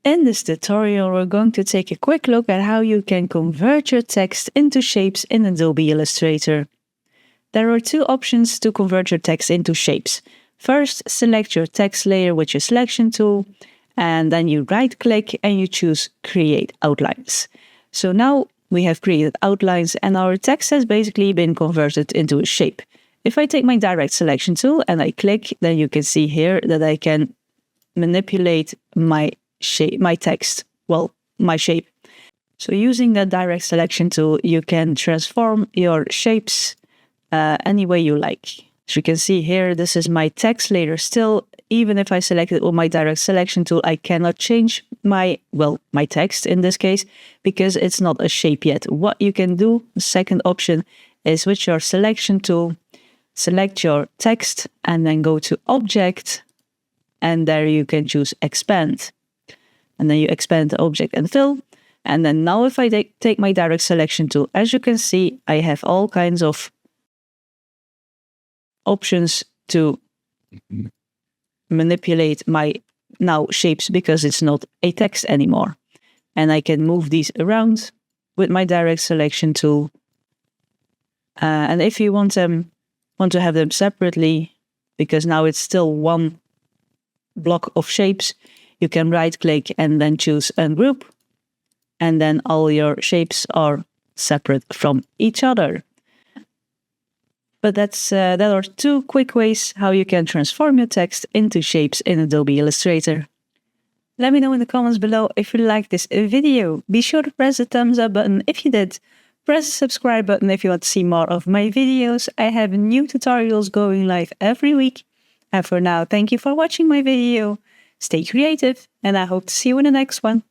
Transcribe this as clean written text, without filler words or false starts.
In this tutorial, we're going to take a quick look at how you can convert your text into shapes in Adobe Illustrator. There are two options to convert your text into shapes. First, select your text layer with your selection tool, and then you right-click and you choose Create Outlines. So now we have created outlines and our text has basically been converted into a shape. If I take my direct selection tool and I click, then you can see here that I can manipulate my shape, my text, well, my shape. So using that direct selection tool, you can transform your shapes any way you like. As you can see here, this is my text layer still. Even if I select it with my direct selection tool, I cannot change my text in this case, because it's not a shape yet. What you can do, the second option, is with your selection tool, select your text and then go to Object, and there you can choose Expand. And then you expand the object and fill. And then now if I take my direct selection tool, as you can see, I have all kinds of options to manipulate my now shapes because it's not a text anymore. And I can move these around with my direct selection tool. And if you want to have them separately, because now it's still one block of shapes, you can right click and then choose Ungroup, and then all your shapes are separate from each other. But that are two quick ways how you can transform your text into shapes in Adobe Illustrator. Let me know in the comments below if you liked this video. Be sure to press the thumbs up button if you did. Press the subscribe button if you want to see more of my videos. I have new tutorials going live every week. And for now, thank you for watching my video. Stay creative, and I hope to see you in the next one.